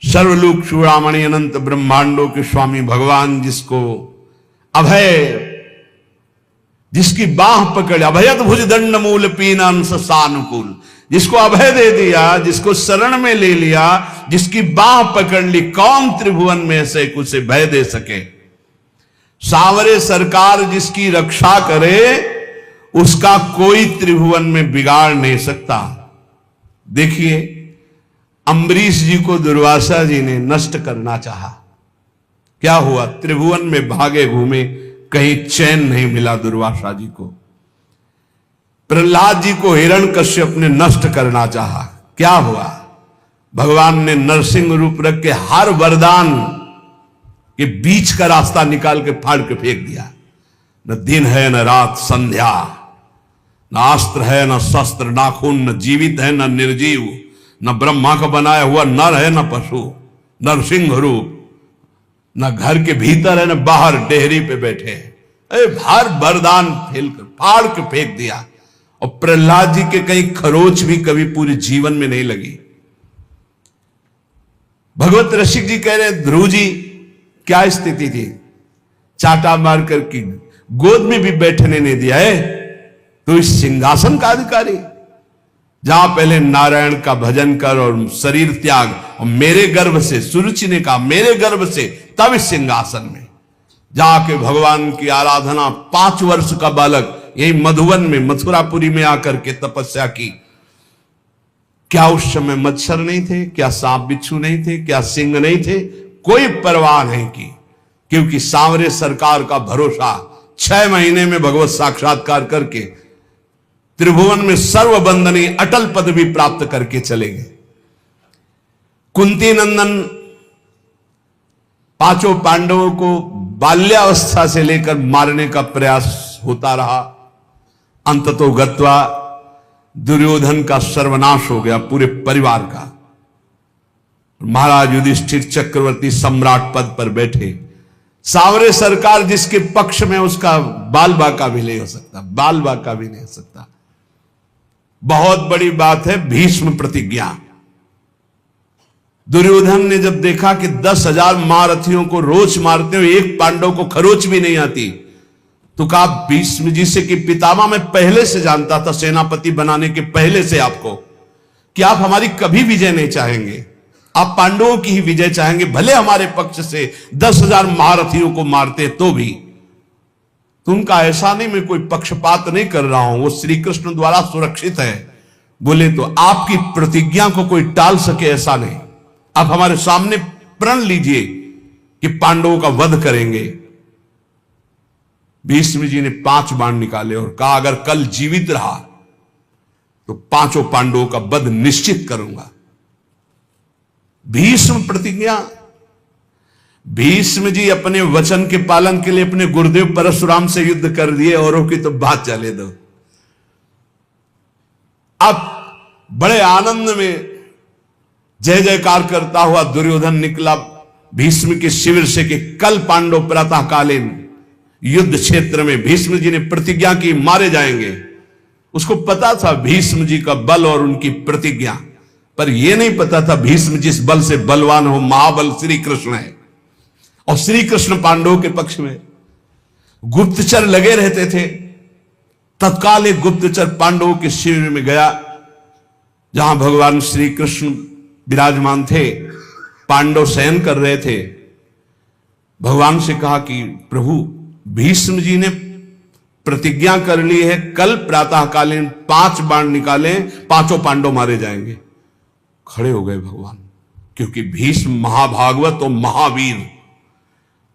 सर्वलोक चूड़ामणि अनंत ब्रह्मांडों के स्वामी भगवान जिसको अभय, जिसकी बाह पकड़, अभयत भुज दंड मूल पीन सानुकूल, जिसको अभय दे दिया, जिसको शरण में ले लिया, जिसकी बाह पकड़ ली, कौन त्रिभुवन में से कुछ भय दे सके। सांवरे सरकार जिसकी रक्षा करे, उसका कोई त्रिभुवन में बिगाड़ नहीं सकता। देखिए अम्बरीश जी को दुर्वासा जी ने नष्ट करना चाहा, क्या हुआ? त्रिभुवन में भागे घूमे, कहीं चैन नहीं मिला दुर्वासा जी को। प्रहलाद जी को हिरण्यकश्यप ने नष्ट करना चाहा, क्या हुआ? भगवान ने नरसिंह रूप रख के हर वरदान के बीच का रास्ता निकाल के फाड़ के फेंक दिया। न दिन है न रात संध्या, न अस्त्र है न शस्त्र, न खून, न जीवित है न निर्जीव, न ब्रह्मा का बनाया हुआ नर है न पशु, नरसिंह रूप, न घर के भीतर है न बाहर डेहरी पे बैठे। हर वरदान फेल कर फाड़ के फेंक दिया। और प्रहलाद जी के कहीं खरोच भी कभी पूरे जीवन में नहीं लगी। भगवत रसिक जी कह रहे ध्रुव जी क्या स्थिति थी, चाटा मार कर की गोद में भी बैठने नहीं दिया है, तो इस सिंहासन का अधिकारी, जहां पहले नारायण का भजन कर और शरीर त्याग, और मेरे गर्भ से, सुरुचि ने कहा मेरे गर्भ से, तब इस सिंहासन में जाके भगवान की आराधना 5 वर्ष का बालक यही मधुवन में, मथुरापुरी में आकर के तपस्या की। क्या उस समय मच्छर नहीं थे? क्या सांप बिच्छू नहीं थे? क्या सिंह नहीं थे? कोई परवाह नहीं की, क्योंकि सांवरे सरकार का भरोसा 6 महीने में भगवत साक्षात्कार करके त्रिभुवन में सर्वबंधनी अटल पदवी प्राप्त करके चले गए। कुंती नंदन 5 पांडवों को बाल्यावस्था से लेकर मारने का प्रयास होता रहा। अंततो गत्वा दुर्योधन का सर्वनाश हो गया, पूरे परिवार का। महाराज युधिष्ठिर चक्रवर्ती सम्राट पद पर बैठे। सांवरे सरकार जिसके पक्ष में, उसका बाल बाका भी नहीं हो सकता, बाल बाका भी नहीं हो सकता। बहुत बड़ी बात है भीष्म प्रतिज्ञा। दुर्योधन ने जब देखा कि 10,000 महारथियों को रोज मारते हुए एक पांडव को खरोच भी नहीं आती, तो कहा भीष्म जी से कि पितामह मैं पहले से जानता था, सेनापति बनाने के पहले से आपको, कि आप हमारी कभी विजय नहीं चाहेंगे, आप पांडवों की ही विजय चाहेंगे, भले हमारे पक्ष से 10,000 महारथियों को मारते तो भी। तो उनका ऐसा नहीं, मैं कोई पक्षपात नहीं कर रहा हूं, वो श्री कृष्ण द्वारा सुरक्षित है। बोले तो आपकी प्रतिज्ञा को कोई टाल सके ऐसा नहीं, आप हमारे सामने प्रण लीजिए कि पांडवों का वध करेंगे। भीष्म जी ने 5 बाण निकाले और कहा अगर कल जीवित रहा तो 5 पांडवों का वध निश्चित करूंगा। भीष्म प्रतिज्ञा। भीष्म जी अपने वचन के पालन के लिए अपने गुरुदेव परशुराम से युद्ध कर दिए, औरों की तो बात चले दो। अब बड़े आनंद में जय जयकार करता हुआ दुर्योधन निकला भीष्म के शिविर से कि कल पांडव प्रातःकालीन युद्ध क्षेत्र में, भीष्म जी ने प्रतिज्ञा की मारे जाएंगे। उसको पता था भीष्म जी का बल और उनकी प्रतिज्ञा, पर यह नहीं पता था भीष्म जिस बल से बलवान हो महाबल श्री कृष्ण है, और श्री कृष्ण पांडवों के पक्ष में। गुप्तचर लगे रहते थे। तत्काल एक गुप्तचर पांडवों के शिविर में गया जहां भगवान श्री कृष्ण विराजमान थे, पांडव शयन कर रहे थे। भगवान से कहा कि प्रभु भीष्म जी ने प्रतिज्ञा कर ली है, कल प्रातःकालीन 5 बाण निकाले, 5 पांडव मारे जाएंगे। खड़े हो गए भगवान, क्योंकि भीष्म महाभागवत और महावीर,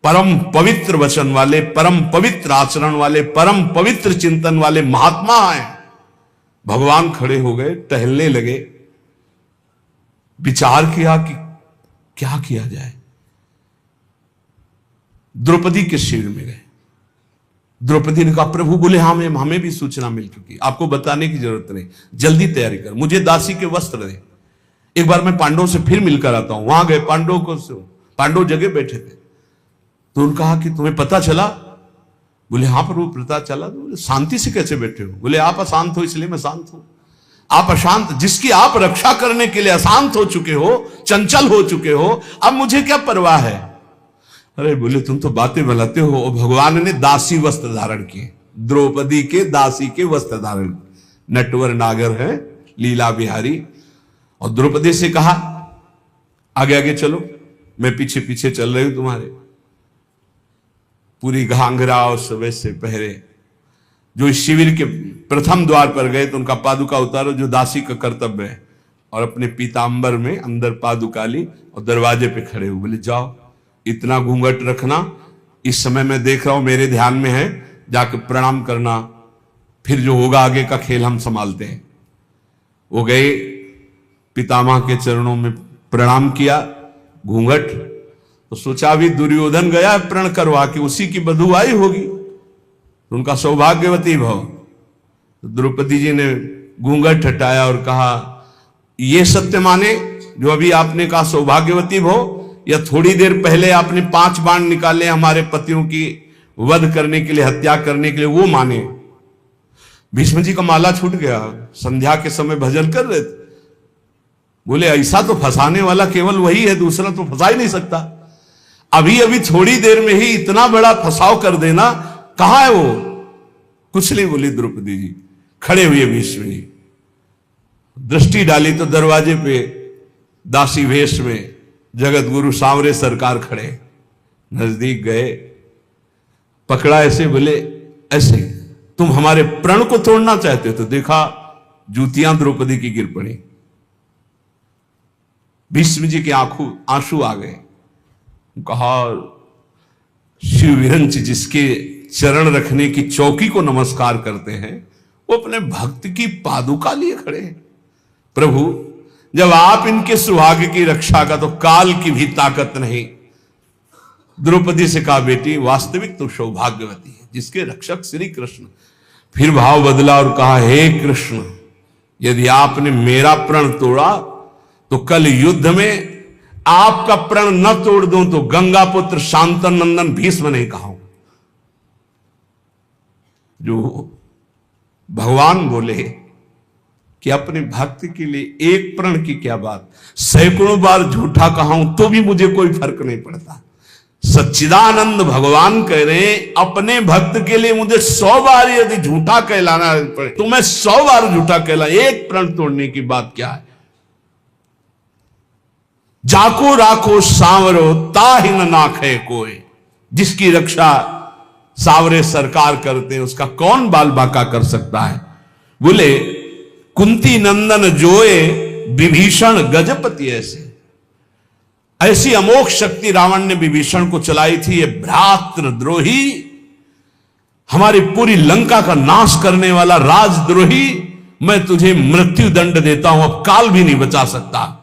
परम पवित्र वचन वाले, परम पवित्र आचरण वाले, परम पवित्र चिंतन वाले महात्मा हैं। भगवान खड़े हो गए, टहलने लगे, विचार किया कि क्या किया जाए। द्रौपदी के शिविर में गए। द्रौपदी ने कहा प्रभु, बोले हाँ हमें भी सूचना मिल चुकी, आपको बताने की जरूरत नहीं, जल्दी तैयारी कर, मुझे दासी के वस्त्र दे, एक बार मैं पांडवों से फिर मिलकर आता हूं। वहां गए, पांडव जगह बैठे थे। तो उन्होंने कहा कि तुम्हें पता चला? बोले हाँ प्रभु पता चला। तो बोले शांति से कैसे बैठे हो? बोले आप अशांत हो इसलिए मैं शांत हूं। आप अशांत, जिसकी आप रक्षा करने के लिए अशांत हो चुके हो, चंचल हो चुके हो, अब मुझे क्या परवाह है। अरे बोले तुम तो बातें बनाते हो। और भगवान ने दासी वस्त्र धारण किए, द्रौपदी के दासी के वस्त्र धारण, नटवर नागर है लीला बिहारी। और द्रौपदी से कहा आगे आगे चलो, मैं पीछे पीछे चल रही हूं तुम्हारे। पूरी घांघरा और सब से पहरे। जो इस शिविर के प्रथम द्वार पर गए तो उनका पादुका उतारो, जो दासी का कर्तव्य है, और अपने पीतांबर में अंदर पादुका ली और दरवाजे पे खड़े हुए बोले जाओ, इतना घूंघट रखना, इस समय मैं देख रहा हूं मेरे ध्यान में है, जाकर प्रणाम करना, फिर जो होगा आगे का खेल हम संभालते हैं। वो गए, पितामह के चरणों में प्रणाम किया, घूंघट, तो सोचा अभी दुर्योधन गया प्रण करवा के उसी की बधुआई होगी, तो उनका सौभाग्यवती भव। तो द्रौपदी जी ने घूंघट हटाया और कहा ये सत्य माने जो अभी आपने कहा सौभाग्यवती भव, या थोड़ी देर पहले आपने 5 बाण निकाले हमारे पतियों की वध करने के लिए, हत्या करने के लिए, वो माने। भीष्म जी का माला छूट गया, संध्या के समय भजन कर रहे थे। बोले ऐसा तो फंसाने वाला केवल वही है, दूसरा तो फंसा ही नहीं सकता। अभी अभी थोड़ी देर में ही इतना बड़ा फंसाव कर देना, कहां है वो? कुछ नहीं बोली द्रौपदी जी। खड़े हुए भीष्म जी, दृष्टि डाली तो दरवाजे पे दासी वेश में जगत गुरु सांवरे सरकार खड़े। नजदीक गए, पकड़ा ऐसे, बोले ऐसे तुम हमारे प्रण को तोड़ना चाहते हो? तो देखा जूतियां द्रौपदी की गिर पड़ी। भीष्म जी के आंसू आ गए। कहा शिव विरंच जिसके चरण रखने की चौकी को नमस्कार करते हैं, वो अपने भक्त की पादुका लिए खड़े हैं। प्रभु जब आप इनके सुहाग की रक्षा का तो काल की भी ताकत नहीं। द्रौपदी से कहा बेटी वास्तविक तो सौभाग्यवती है जिसके रक्षक श्री कृष्ण। फिर भाव बदला और कहा हे कृष्ण, यदि आपने मेरा प्रण तोड़ा तो कल युद्ध में आपका प्रण न तोड़ दूं तो गंगा पुत्र शांतन नंदन भीष्म नहीं कहा। जो भगवान बोले कि अपने भक्त के लिए एक प्रण की क्या बात, सैकड़ों बार झूठा कहाऊं तो भी मुझे कोई फर्क नहीं पड़ता। सच्चिदानंद भगवान कह रहे हैं अपने भक्त के लिए मुझे 100 बार यदि झूठा कहलाना पड़े तो मैं 100 बार झूठा कहला, एक प्रण तोड़ने की बात क्या है। जाको राखो सांवरो ताहि न नाखे कोई, जिसकी रक्षा सांवरे सरकार करते हैं उसका कौन बाल बाका कर सकता है। बोले कुंती नंदन जोए विभीषण गजपति ऐसी अमोघ शक्ति रावण ने विभीषण को चलाई थी। ये भ्रातृद्रोही, हमारी पूरी लंका का नाश करने वाला राजद्रोही, मैं तुझे मृत्यु दंड देता हूं, अब काल भी नहीं बचा सकता।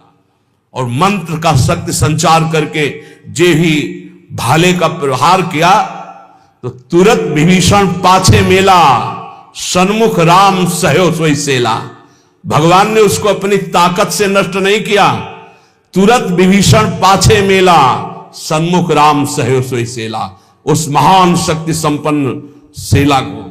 और मंत्र का शक्ति संचार करके जे ही भाले का प्रहार किया तो तुरंत विभीषण पाछे मेला, सन्मुख राम सहयो सोई सेला। भगवान ने उसको अपनी ताकत से नष्ट नहीं किया, तुरंत विभीषण पाछे मेला, सन्मुख राम सहयो सोई सेला। उस महान शक्ति संपन्न सेला को,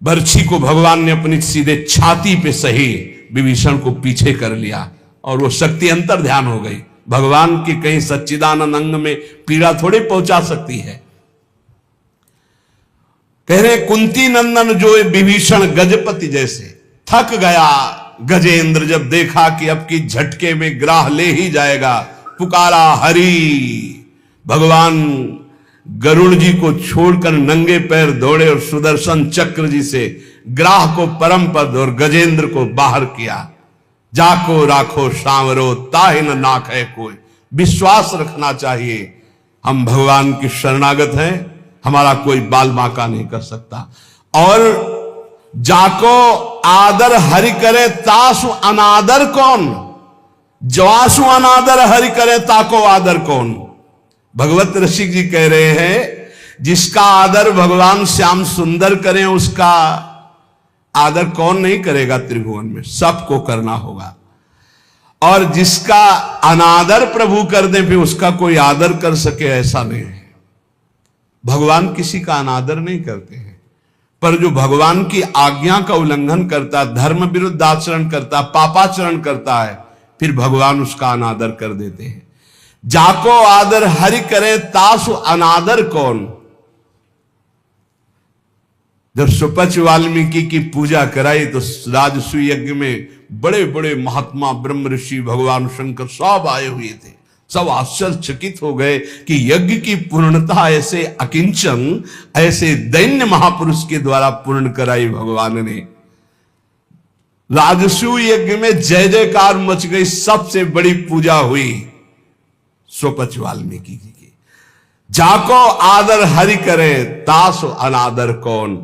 बर्छी को भगवान ने अपनी सीधे छाती पे सही विभीषण को पीछे कर लिया और वो शक्ति अंतर ध्यान हो गई। भगवान की कहीं सच्चिदानंद अंग में पीड़ा थोड़ी पहुंचा सकती है। कह रहे कुंती नंदन जो विभीषण गजपति जैसे। थक गया गजेंद्र जब देखा कि अब की झटके में ग्राह ले ही जाएगा, पुकारा हरि। भगवान गरुड़ जी को छोड़कर नंगे पैर दौड़े और सुदर्शन चक्र जी से ग्राह को परम पद और गजेंद्र को बाहर किया। जाको राखो सांवरो ताहि न नाखे कोई। विश्वास रखना चाहिए, हम भगवान की शरणागत हैं, हमारा कोई बाल बांका नहीं कर सकता। और जाको आदर हरि करे तासु अनादर कौन, जवासु अनादर हरि करे ताको आदर कौन। भगवत ऋषि जी कह रहे हैं जिसका आदर भगवान श्याम सुंदर करें उसका आदर कौन नहीं करेगा त्रिभुवन में, सबको करना होगा। और जिसका अनादर प्रभु कर दे फिर उसका कोई आदर कर सके ऐसा नहीं है। भगवान किसी का अनादर नहीं करते हैं। पर जो भगवान की आज्ञा का उल्लंघन करता, धर्म विरुद्ध आचरण करता, पापाचरण करता है, फिर भगवान उसका अनादर कर देते हैं। जाको आदर हरि करे तासु अनादर कौन। जब सुपच वाल्मीकि की पूजा कराई तो राजसूय यज्ञ में बड़े बड़े महात्मा, ब्रह्म ऋषि, भगवान शंकर सब आए हुए थे। सब आश्चर्यचकित हो गए कि यज्ञ की पूर्णता ऐसे अकिंचन, ऐसे दैन्य महापुरुष के द्वारा पूर्ण कराई भगवान ने। राजसूय यज्ञ में जय जयकार मच गई, सबसे बड़ी पूजा हुई सुपच वाल्मीकि की। जाको आदर हरि करे तासो अनादर कौन,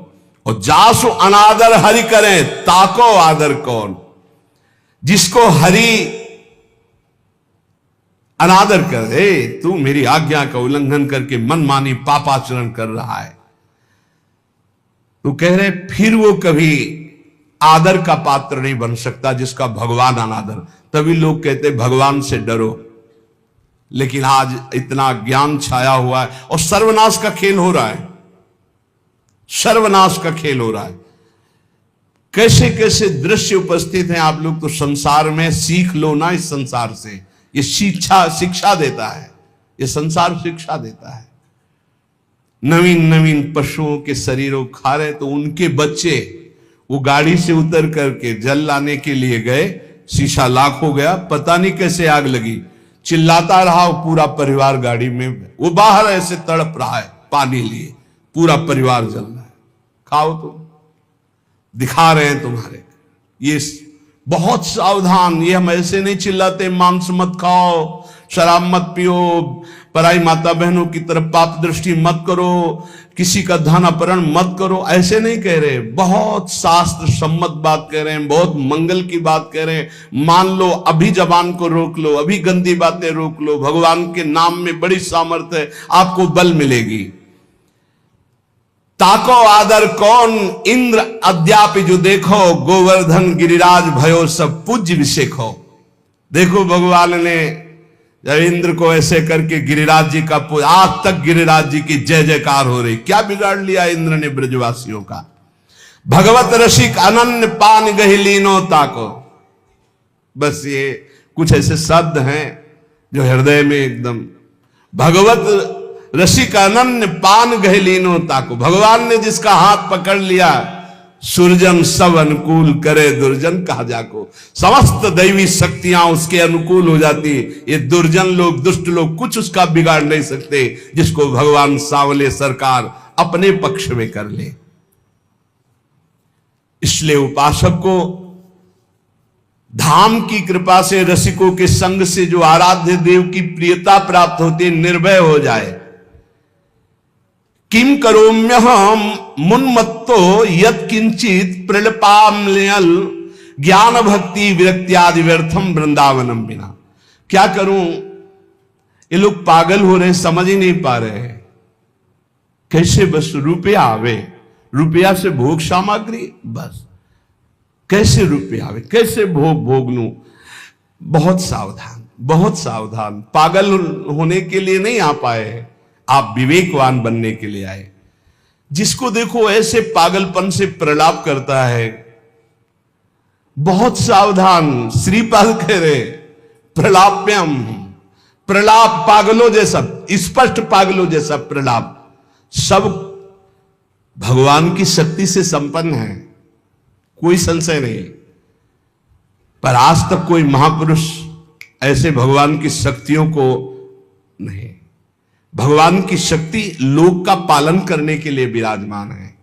और जासो अनादर हरि करे ताको आदर कौन। जिसको हरि अनादर कर दे, तू मेरी आज्ञा का उल्लंघन करके मनमानी पापाचरण कर रहा है, तो कह रहे फिर वो कभी आदर का पात्र नहीं बन सकता जिसका भगवान अनादर। तभी लोग कहते भगवान से डरो, लेकिन आज इतना ज्ञान छाया हुआ है और सर्वनाश का खेल हो रहा है, सर्वनाश का खेल हो रहा है। कैसे कैसे दृश्य उपस्थित हैं, आप लोग तो संसार में सीख लो ना। इस संसार से ये शिक्षा देता है, ये संसार शिक्षा देता है। नवीन नवीन पशुओं के शरीरों खा रहे, तो उनके बच्चे वो गाड़ी से उतर करके जल लाने के लिए गए, शीशा लाख हो गया, पता नहीं कैसे आग लगी, चिल्लाता रहा वो पूरा परिवार गाड़ी में, वो बाहर ऐसे तड़प रहा है पानी लिए, पूरा परिवार जल रहा है। खाओ तुम, दिखा रहे हैं तुम्हारे। ये बहुत सावधान, ये हम ऐसे नहीं चिल्लाते मांस मत खाओ, शराब मत पियो, पराई माता बहनों की तरफ पाप दृष्टि मत करो, किसी का धन अपहरण मत करो, ऐसे नहीं कह रहे। बहुत शास्त्र सम्मत बात कह रहे हैं, बहुत मंगल की बात कह रहे हैं। मान लो, अभी जबान को रोक लो, अभी गंदी बातें रोक लो, भगवान के नाम में बड़ी सामर्थ्य है, आपको बल मिलेगी। ताको आदर कौन इंद्र अद्यापि जो देखो, गोवर्धन गिरिराज भयो सब पूज्य विषेखो। देखो भगवान ने जब इंद्र को ऐसे करके गिरिराज जी का आज तक गिरिराज जी की जय जयकार हो रही। क्या बिगाड़ लिया इंद्र ने ब्रजवासियों का। भगवत रसिक अनन्य पान गहिलीनो ताको। बस ये कुछ ऐसे शब्द हैं जो हृदय में एकदम, भगवत रसिक अनन्य पान गहलीनो ताको। भगवान ने जिसका हाथ पकड़ लिया, सुरजन सब अनुकूल करे दुर्जन कहा जाको। समस्त दैवी शक्तियां उसके अनुकूल हो जाती। ये दुर्जन लोग, दुष्ट लोग कुछ उसका बिगाड़ नहीं सकते, जिसको भगवान सांवले सरकार अपने पक्ष में कर ले। इसलिए उपासक को धाम की कृपा से, रसिकों के संग से जो आराध्य देव की प्रियता प्राप्त होती है, निर्भय हो जाए। किम करोम्यहम मुन्मत्तो यत् किंचित प्रलपाम्यल ज्ञान भक्ति विरक्त्यादि व्यर्थम वृंदावनम बिना। क्या करूं, ये लोग पागल हो रहे, समझ ही नहीं पा रहे हैं। कैसे बस रुपया आवे, रुपया से भोग सामग्री, बस कैसे रुपया आवे, कैसे भोग लूं। बहुत सावधान, बहुत सावधान। पागल होने के लिए नहीं आ पाए, आप विवेकवान बनने के लिए आए। जिसको देखो ऐसे पागलपन से प्रलाप करता है, बहुत सावधान। श्रीपाल कह रहे प्रलाप्यम, प्रलाप पागलों जैसा, स्पष्ट पागलों जैसा प्रलाप। सब भगवान की शक्ति से संपन्न है, कोई संशय नहीं, पर आज तक कोई महापुरुष ऐसे भगवान की शक्तियों को नहीं। भगवान की शक्ति लोक का पालन करने के लिए विराजमान है।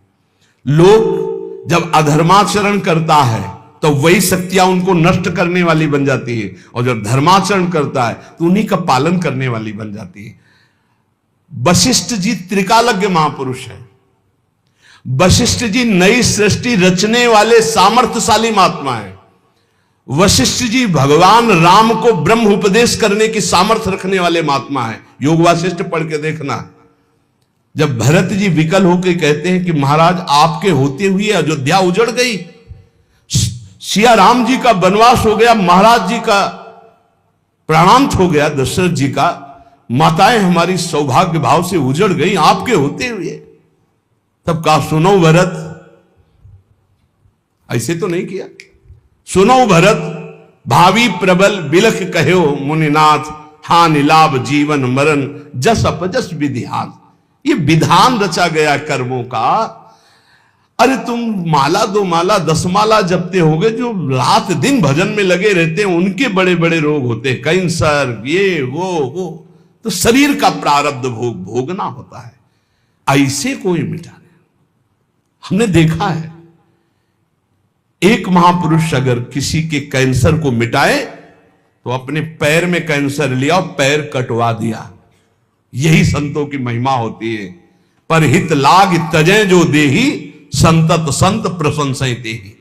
लोग जब अधर्माचरण करता है तो वही शक्तियां उनको नष्ट करने वाली बन जाती है, और जब धर्माचरण करता है तो उन्हीं का पालन करने वाली बन जाती है। वशिष्ठ जी त्रिकालज्ञ महापुरुष है। वशिष्ठ जी नई सृष्टि रचने वाले सामर्थ्यशाली महात्मा है। वशिष्ठ जी भगवान राम को ब्रह्म उपदेश करने की सामर्थ्य रखने वाले महात्मा है। योग वासिष्ठ पढ़ के देखना। जब भरत जी विकल होकर कहते हैं कि महाराज आपके होते हुए अयोध्या उजड़ गई, सिया राम जी का वनवास हो गया, महाराज जी का प्राणांत हो गया, दशरथ जी का, माताएं हमारी सौभाग्य भाव से उजड़ गई आपके होते हुए। तब कहा सुनो भरत, ऐसे तो नहीं किया। सुनो भरत भावी प्रबल बिलख कहो मुनिनाथ, हानि लाभ जीवन मरण जस अपजस विधिहान। ये विधान रचा गया कर्मों का। अरे तुम माला 2 माला 10 माला जपते होगे, जो रात दिन भजन में लगे रहते हैं उनके बड़े बड़े रोग होते हैं, कैंसर, ये वो। तो शरीर का प्रारब्ध भोगना होता है, ऐसे कोई मिटा नहीं। हमने देखा है एक महापुरुष अगर किसी के कैंसर को मिटाए तो अपने पैर में कैंसर लिया और पैर कटवा दिया। यही संतों की महिमा होती है। पर हित लाग तजय जो देही, संतत संत प्रशंसय तेहि।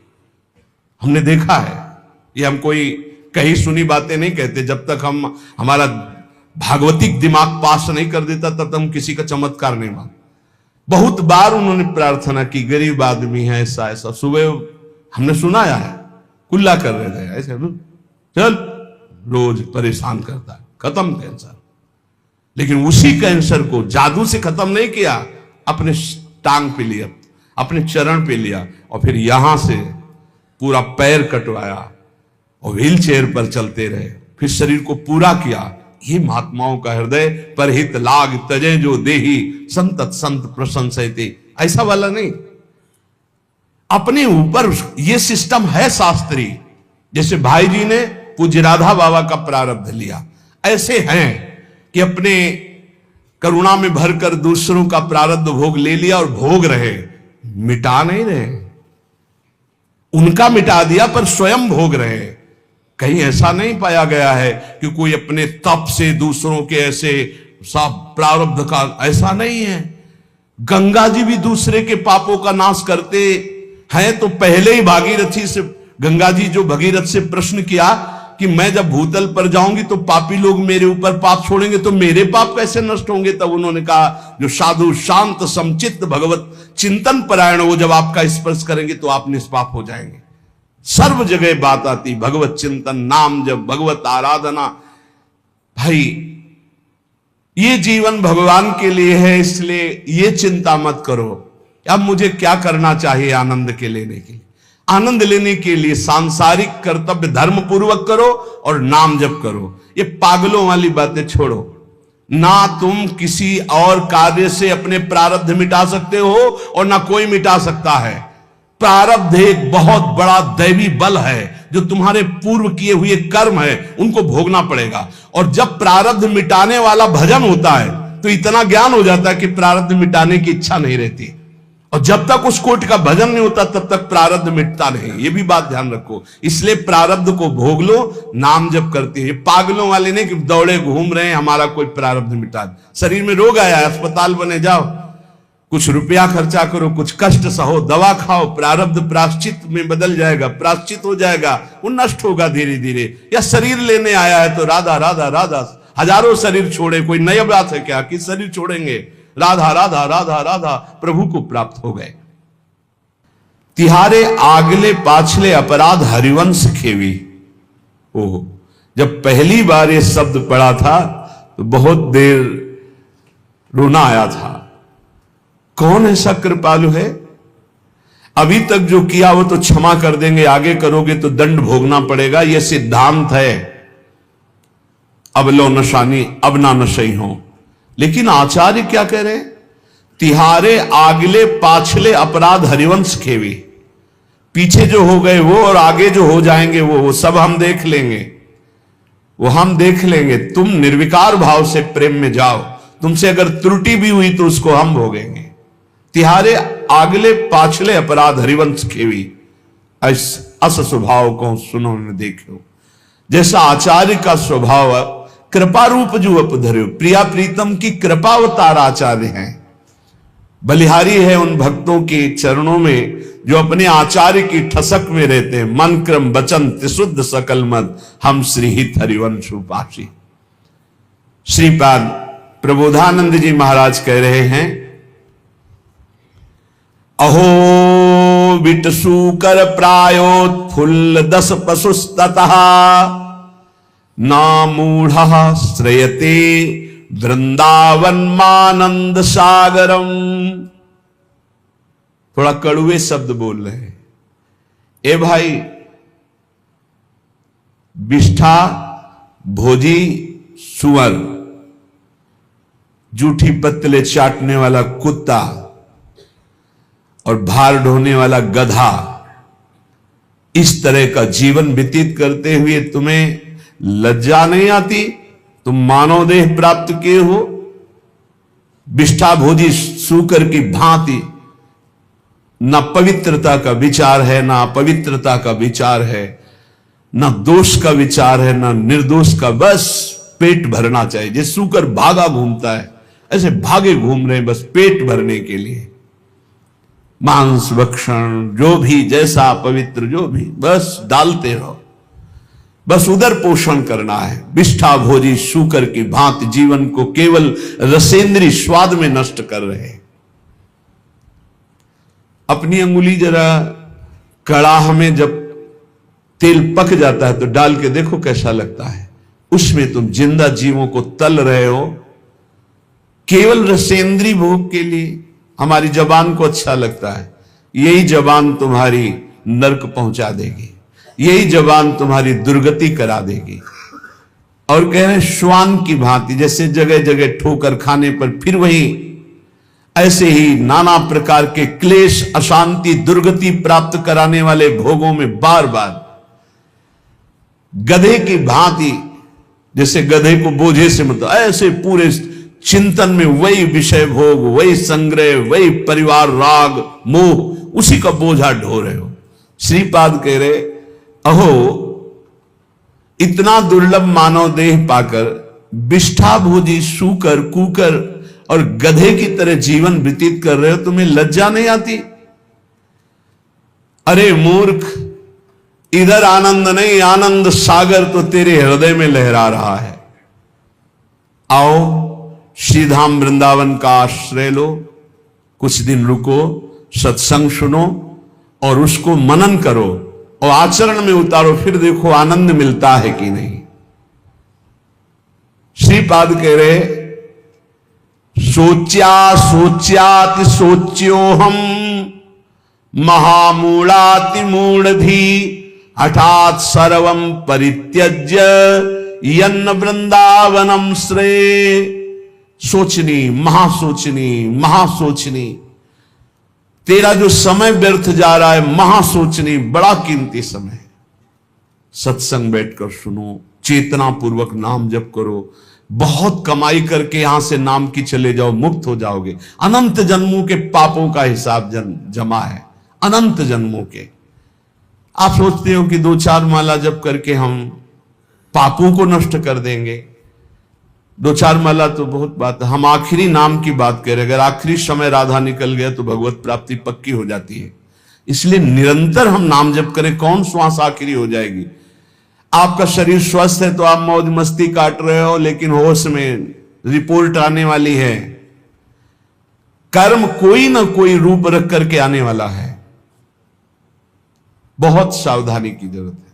हमने देखा है, ये हम कोई कहीं सुनी बातें नहीं कहते। जब तक हमारा भागवतिक दिमाग पास नहीं कर देता तब तक हम किसी का चमत्कार नहीं मानते। बहुत बार उन्होंने प्रार्थना की, गरीब आदमी है, ऐसा ऐसा। सुबह हमने सुनाया है, कुल्ला कर रहे थे ऐसे, चल रोज परेशान करता है, खत्म कैंसर। लेकिन उसी कैंसर को जादू से खत्म नहीं किया, अपने टांग पे लिया, अपने चरण पे लिया और फिर यहां से पूरा पैर कटवाया और व्हील चेयर पर चलते रहे, फिर शरीर को पूरा किया। ये महात्माओं का हृदय। परहित लाग तजय जो देही, संतत संत प्रशंसयते। ऐसा वाला नहीं, अपने ऊपर ये सिस्टम है शास्त्री। जैसे भाई जी ने पूज्य राधा बाबा का प्रारब्ध लिया, ऐसे हैं कि अपने करुणा में भरकर दूसरों का प्रारब्ध भोग ले लिया और भोग रहे, मिटा नहीं रहे। उनका मिटा दिया पर स्वयं भोग रहे। कहीं ऐसा नहीं पाया गया है कि कोई अपने तप से दूसरों के ऐसे सब प्रारब्ध का, ऐसा नहीं है। गंगा जी भी दूसरे के पापों का नाश करते हैं। तो पहले ही भागीरथी से, गंगा जी जो भगीरथ से प्रश्न किया कि मैं जब भूतल पर जाऊंगी तो पापी लोग मेरे ऊपर पाप छोड़ेंगे तो मेरे पाप कैसे नष्ट होंगे। तब उन्होंने कहा जो साधु शांत समचित्त भगवत चिंतन परायण, वो जब आपका स्पर्श करेंगे तो आप निष्पाप हो जाएंगे। सर्व जगह बात आती, भगवत चिंतन, नाम जब, भगवत आराधना। भाई ये जीवन भगवान के लिए है, इसलिए ये चिंता मत करो अब मुझे क्या करना चाहिए आनंद के लेने के लिए। आनंद लेने के लिए सांसारिक कर्तव्य धर्म पूर्वक करो और नाम जप करो। ये पागलों वाली बातें छोड़ो। ना तुम किसी और कार्य से अपने प्रारब्ध मिटा सकते हो और ना कोई मिटा सकता है। प्रारब्ध एक बहुत बड़ा दैवी बल है, जो तुम्हारे पूर्व किए हुए कर्म है उनको भोगना पड़ेगा। और जब प्रारब्ध मिटाने वाला भजन होता है तो इतना ज्ञान हो जाता है कि प्रारब्ध मिटाने की इच्छा नहीं रहती। और जब तक उस कोट का भजन नहीं होता तब तक प्रारब्ध मिटता नहीं। ये भी बात ध्यान रखो। इसलिए प्रारब्ध को भोग लो, नाम जप करते हैं। पागलों वाले नहीं कि दौड़े घूम रहे हैं हमारा कोई प्रारब्ध मिटा दे। शरीर में रोग आया, अस्पताल बने जाओ, कुछ रुपया खर्चा करो, कुछ कष्ट सहो, दवा खाओ, प्रारब्ध प्राश्चित में बदल जाएगा, प्राश्चित हो जाएगा, वो नष्ट होगा धीरे धीरे। या शरीर लेने आया है तो राधा राधा राधा, हजारों शरीर छोड़े, कोई नई बात है क्या कि शरीर छोड़ेंगे? राधा राधा राधा राधा, प्रभु को प्राप्त हो गए। तिहारे आगले पाछले अपराध हरिवंश खेवी। ओह, जब पहली बार ये शब्द पढ़ा था तो बहुत देर रोना आया था। कौन ऐसा कृपालु है? अभी तक जो किया वो तो क्षमा कर देंगे, आगे करोगे तो दंड भोगना पड़ेगा। यह सिद्धांत है। अब लो नशानी अब ना नशई हो। लेकिन आचार्य क्या कह रहे हैं? तिहारे आगले पाछले अपराध हरिवंश खेवी। पीछे जो हो गए वो और आगे जो हो जाएंगे वो सब हम देख लेंगे, वो हम देख लेंगे। तुम निर्विकार भाव से प्रेम में जाओ। तुमसे अगर त्रुटि भी हुई तो उसको हम भोगेंगे। तिहारे आगले पाछले अपराध हरिवंश खेवी, अस स्वभाव को सुनो न देखो। जैसा आचार्य का स्वभाव कृपा रूप जो अपधर्यो, प्रिया प्रीतम की कृपा अवतार आचार्य हैं। बलिहारी है उन भक्तों के चरणों में जो अपने आचार्य की ठसक में रहते हैं। मन क्रम वचन त्रिशुद्ध सकल मद, हम श्रीहित हरिवंश उपासी। श्रीपाद प्रबोधानंद जी महाराज कह रहे हैं, अहो विटसु कर प्रायोत्फुल्ल दस पशुस्ततः, ना मूढ़ श्रयते वृंदावन मानंद सागरम। थोड़ा कड़ुए शब्द बोल रहे हैं। ए भाई, विष्ठा भोजी सुअर, जूठी पत्तले चाटने वाला कुत्ता और भार ढोने वाला गधा, इस तरह का जीवन व्यतीत करते हुए तुम्हें लज्जा नहीं आती? तुम मानव देह प्राप्त किए हो, विष्ठा भोजी सूकर की भांति न पवित्रता का विचार है, न अपवित्रता का विचार है, न दोष का विचार है, न निर्दोष का, बस पेट भरना चाहिए। जैसे सूकर भागा घूमता है, ऐसे भागे घूम रहे हैं बस पेट भरने के लिए। मांस भक्षण, जो भी जैसा पवित्र, जो भी बस डालते रहो, बस उधर पोषण करना है। विष्ठा भोजी सूकर की भांति जीवन को केवल रसेंद्री स्वाद में नष्ट कर रहे हैं। अपनी अंगुली जरा कड़ाह में जब तेल पक जाता है तो डाल के देखो कैसा लगता है। उसमें तुम जिंदा जीवों को तल रहे हो केवल रसेंद्री भोग के लिए। हमारी जबान को अच्छा लगता है, यही जबान तुम्हारी नरक पहुंचा देगी, यही जबान तुम्हारी दुर्गति करा देगी। और कह रहे श्वान की भांति, जैसे जगह जगह ठोकर खाने पर फिर वही, ऐसे ही नाना प्रकार के क्लेश, अशांति, दुर्गति प्राप्त कराने वाले भोगों में बार बार गधे की भांति, जैसे गधे को बोझे से मतलब ऐसे पूरे चिंतन में वही विषय भोग, वही संग्रह, वही परिवार राग मोह, उसी का बोझा ढो रहे हो। श्रीपाद कह रहे अहो, इतना दुर्लभ मानव देह पाकर विष्ठा भोजी सूकर, कुकर और गधे की तरह जीवन व्यतीत कर रहे हो, तुम्हें लज्जा नहीं आती? अरे मूर्ख, इधर आनंद नहीं, आनंद सागर तो तेरे हृदय में लहरा रहा है। आओ श्रीधाम वृंदावन का आश्रय लो, कुछ दिन रुको, सत्संग सुनो और उसको मनन करो और आचरण में उतारो, फिर देखो आनंद मिलता है कि नहीं। श्रीपाद कह रहे सोच्या सोच्याति सोच्यो हम महामूढ़ाति मूढ़धी हठात सर्वम परित्यज्य यन्न वृंदावनम श्रेय। सोचनी, महासोचनी, महासोचनी, तेरा जो समय व्यर्थ जा रहा है, महासोचनी, बड़ा कीमती समय। सत्संग बैठकर सुनो, चेतना पूर्वक नाम जप करो, बहुत कमाई करके यहां से नाम की चले जाओ, मुक्त हो जाओगे। अनंत जन्मों के पापों का हिसाब जमा है, अनंत जन्मों के। आप सोचते हो कि 2-4 माला जप करके हम पापों को नष्ट कर देंगे। 2-4 माला तो बहुत बात है, हम आखिरी नाम की बात करें। अगर आखिरी समय राधा निकल गया तो भगवत प्राप्ति पक्की हो जाती है। इसलिए निरंतर हम नाम जप करें, कौन श्वास आखिरी हो जाएगी। आपका शरीर स्वस्थ है तो आप मौज मस्ती काट रहे हो, लेकिन होश में रिपोर्ट आने वाली है। कर्म कोई ना कोई रूप रख करके आने वाला है, बहुत सावधानी की जरूरत है।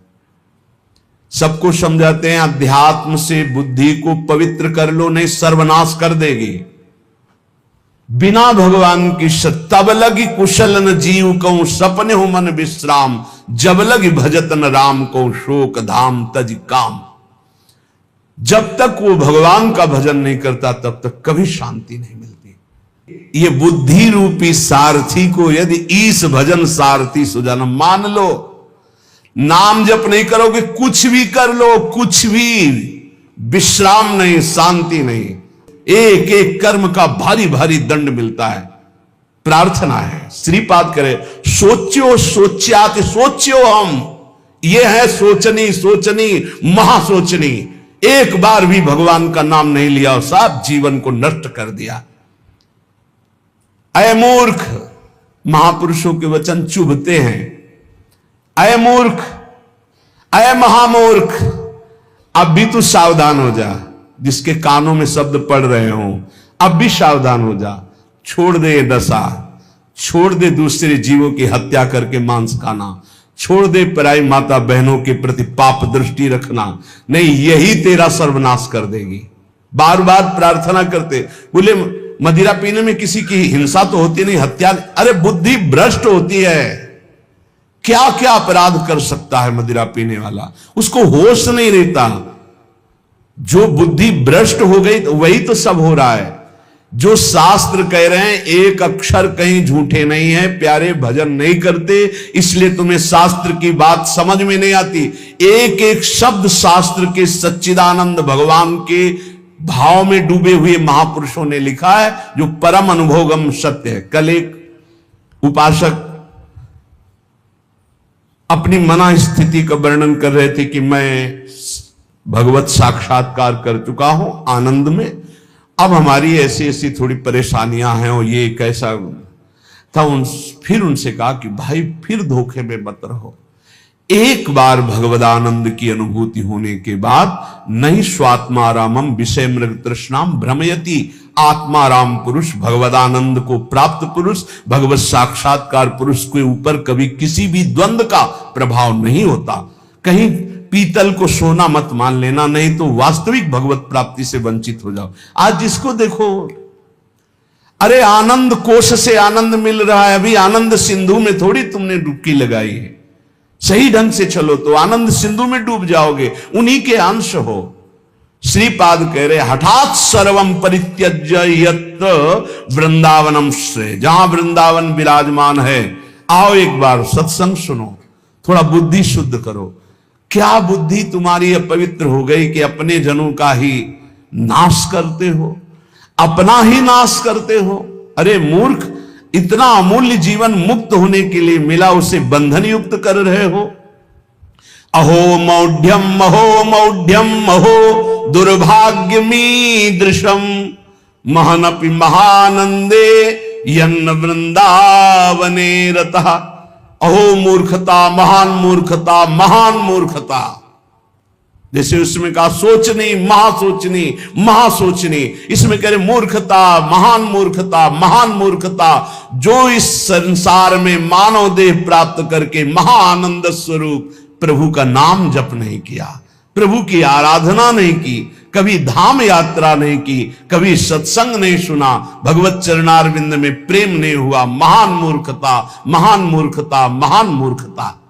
सबको समझाते हैं अध्यात्म से बुद्धि को पवित्र कर लो, नहीं सर्वनाश कर देगी। बिना भगवान की तब लगी कुशल न जीव कहूं सपने हो मन विश्राम, जब लगी भजतन राम को शोक धाम तज काम। जब तक वो भगवान का भजन नहीं करता तब तक कभी शांति नहीं मिलती। ये बुद्धि रूपी सारथी को यदि ईश भजन सारथी सुजाना मान लो, नाम जप नहीं करोगे, कुछ भी कर लो, कुछ भी विश्राम नहीं, शांति नहीं, एक एक कर्म का भारी भारी दंड मिलता है। प्रार्थना है, श्रीपाद करे सोच्यो सोच्याति सोच्यो हम, ये है सोचनी, सोचनी, महासोचनी। एक बार भी भगवान का नाम नहीं लिया और सब जीवन को नष्ट कर दिया। अय मूर्ख, महापुरुषों के वचन चुभते हैं। अय मूर्ख, अय महामूर्ख, अब भी तू सावधान हो जा। जिसके कानों में शब्द पड़ रहे हो, अब भी सावधान हो जा। छोड़ दे ये दशा, छोड़ दे दूसरे जीवों की हत्या करके मांस खाना, छोड़ दे पराई माता बहनों के प्रति पाप दृष्टि रखना, नहीं यही तेरा सर्वनाश कर देगी। बार बार प्रार्थना करते, बोले मदिरा पीने में किसी की हिंसा तो होती नहीं, हत्या, अरे बुद्धि भ्रष्ट होती है। क्या क्या अपराध कर सकता है मदिरा पीने वाला, उसको होश नहीं रहता। जो बुद्धि भ्रष्ट हो गई तो वही तो सब हो रहा है। जो शास्त्र कह रहे हैं एक अक्षर कहीं झूठे नहीं है, प्यारे भजन नहीं करते, इसलिए तुम्हें शास्त्र की बात समझ में नहीं आती। एक एक शब्द शास्त्र के सच्चिदानंद भगवान के भाव में डूबे हुए महापुरुषों ने लिखा है, जो परम अनुभवगम सत्य है। कल एक उपासक अपनी मना स्थिति का वर्णन कर रहे थे कि मैं भगवत साक्षात्कार कर चुका हूं आनंद में, अब हमारी ऐसी ऐसी थोड़ी परेशानियां हैं और ये कैसा था। फिर उनसे कहा कि भाई फिर धोखे में मत रहो। एक बार भगवदानंद की अनुभूति होने के बाद नहीं स्वात्मारामम विषय मृग तृष्णाम भ्रमयति, आत्माराम पुरुष, भगवदानंद को प्राप्त पुरुष, भगवत साक्षात्कार पुरुष के ऊपर कभी किसी भी द्वंद्व का प्रभाव नहीं होता। कहीं पीतल को सोना मत मान लेना, नहीं तो वास्तविक भगवत प्राप्ति से वंचित हो जाओ। आज जिसको देखो, अरे आनंद कोश से आनंद मिल रहा है, अभी आनंद सिंधु में थोड़ी तुमने डुबकी लगाई है। सही ढंग से चलो तो आनंद सिंधु में डूब जाओगे, उन्हीं के अंश हो। श्रीपाद कह रहे हठात सर्वम परित्यज्य यत्र वृंदावनम श्रेय, जहां वृंदावन विराजमान है, आओ एक बार सत्संग सुनो, थोड़ा बुद्धि शुद्ध करो। क्या बुद्धि तुम्हारी अपवित्र हो गई कि अपने जनों का ही नाश करते हो, अपना ही नाश करते हो। अरे मूर्ख, इतना अमूल्य जीवन मुक्त होने के लिए मिला, उसे बंधन युक्त कर रहे हो। अहो मौढ़्यम अहो दुर्भाग्यमीदृशम महनपि महानंदे यन्न वृंदावने रतः। अहो मूर्खता, महान मूर्खता, महान मूर्खता। जैसे उसमें कहा सोचनी, महासोचनी, महासोचनी, इसमें कह रहे मूर्खता, महान मूर्खता, महान मूर्खता, जो इस संसार में मानव देह प्राप्त करके महाआनंद स्वरूप प्रभु का नाम जप नहीं किया, प्रभु की आराधना नहीं की, कभी धाम यात्रा नहीं की, कभी सत्संग नहीं सुना, भगवत चरणारविंद में प्रेम नहीं हुआ। महान मूर्खता, महान मूर्खता, महान मूर्खता।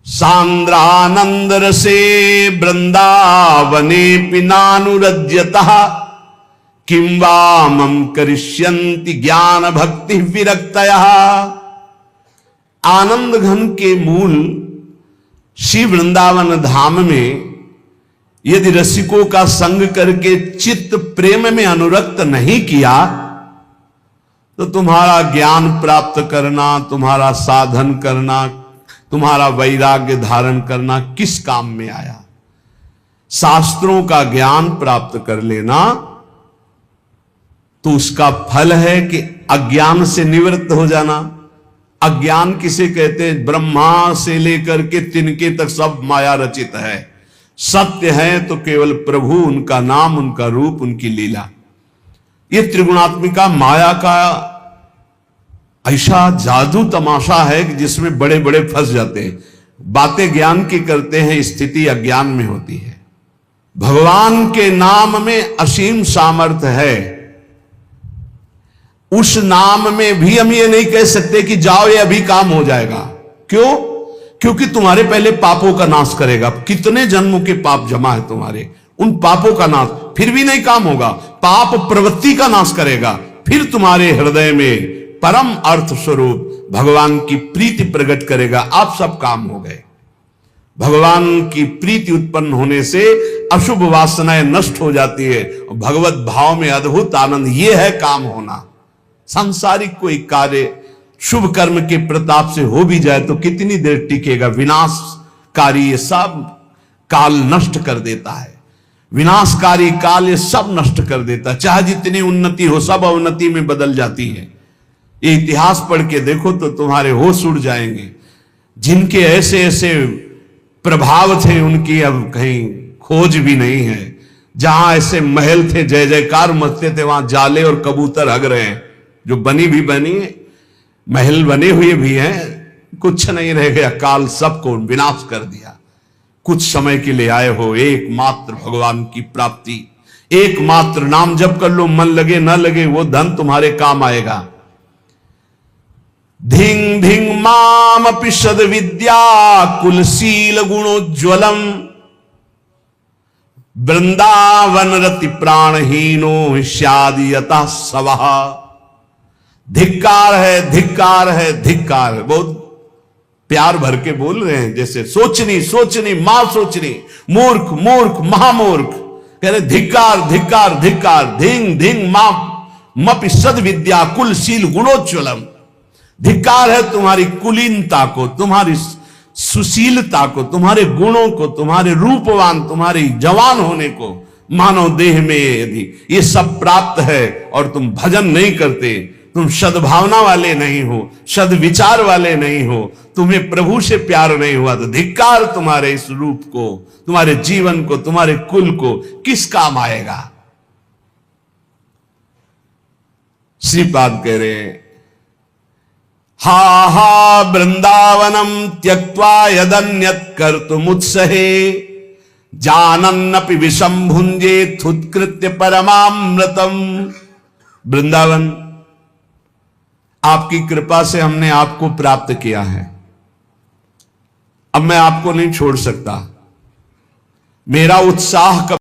सांद्रानंद रसे वृंदावने पिनानुरज्यतः किं वा मम करिष्यन्ति ज्ञान भक्ति विरक्तयः। आनंद घन के मूल श्री वृंदावन धाम में यदि रसिकों का संग करके चित्त प्रेम में अनुरक्त नहीं किया तो तुम्हारा ज्ञान प्राप्त करना, तुम्हारा साधन करना, तुम्हारा वैराग्य धारण करना किस काम में आया। शास्त्रों का ज्ञान प्राप्त कर लेना तो उसका फल है कि अज्ञान से निवृत्त हो जाना। अज्ञान किसे कहते हैं? ब्रह्मा से लेकर के तिनके तक सब माया रचित है। सत्य है तो केवल प्रभु, उनका नाम, उनका रूप, उनकी लीला। ये त्रिगुणात्मिका माया का ऐसा जादू तमाशा है कि जिसमें बड़े बड़े फंस जाते हैं। बातें ज्ञान की करते हैं, स्थिति अज्ञान में होती है। भगवान के नाम में असीम सामर्थ्य है। उस नाम में भी हम ये नहीं कह सकते कि जाओ ये अभी काम हो जाएगा। क्यों? क्योंकि तुम्हारे पहले पापों का नाश करेगा। कितने जन्मों के पाप जमा है तुम्हारे, उन पापों का नाश, फिर भी नहीं काम होगा। पाप प्रवृत्ति का नाश करेगा, फिर तुम्हारे हृदय में परम अर्थ स्वरूप भगवान की प्रीति प्रकट करेगा। आप सब काम हो गए। भगवान की प्रीति उत्पन्न होने से अशुभ वासनाएं नष्ट हो जाती है। भगवत भाव में अद्भुत आनंद, यह है काम होना। सांसारिक कोई कार्य शुभ कर्म के प्रताप से हो भी जाए तो कितनी देर टिकेगा? विनाशकारी ये सब काल नष्ट कर देता है। विनाशकारी काल ये सब नष्ट कर देता है। चाहे जितनी उन्नति हो, सब अवनति में बदल जाती है। ये इतिहास पढ़ के देखो तो तुम्हारे होश उड़ जाएंगे। जिनके ऐसे ऐसे प्रभाव थे उनकी अब कहीं खोज भी नहीं है। जहां ऐसे महल थे, जय जयकार मचते थे, वहां जाले और कबूतर हग रहे हैं। जो बनी भी बनी है, महल बने हुए भी हैं, कुछ नहीं रह गया। काल सबको विनाश कर दिया। कुछ समय के लिए आए हो, एकमात्र भगवान की प्राप्ति, एकमात्र नाम जप कर लो। मन लगे न लगे वो धन तुम्हारे काम आएगा। धिंग धिंग मामपि सद विद्या कुलशील गुणोज्ज्वलम वृंदावन रति प्राणहीनो स्यादियता सवः। धिक्कार है, धिक्कार है, धिक्कार है। बहुत प्यार भर के बोल रहे हैं, जैसे सोचनी सोचनी मां सोचनी, मूर्ख मूर्ख महामूर्ख। कह रहे धिक्कार धिक्कार धिक्कार, धिंग धिंग मां मपि सद विद्या कुलशील गुणोज्ज्वलम। धिक्कार है तुम्हारी कुलीनता को, तुम्हारी सुशीलता को, तुम्हारे गुणों को, तुम्हारे रूपवान, तुम्हारे जवान होने को। मानव देह में यदि ये सब प्राप्त है और तुम भजन नहीं करते, तुम सद्भावना वाले नहीं हो, सद्विचार वाले नहीं हो, तुम्हें प्रभु से प्यार नहीं हुआ, तो धिक्कार तुम्हारे इस रूप को, तुम्हारे जीवन को, तुम्हारे कुल को किस काम आएगा। श्रीपाद कह रहे हैं, हा हा वृंदावनम त्यक्त्वा यदन्यत् कर्तुमुत्सहे जानन्नपि विषम भुंजेत् उत्कृत्य परमामृतम। वृंदावन आपकी कृपा से हमने आपको प्राप्त किया है, अब मैं आपको नहीं छोड़ सकता। मेरा उत्साह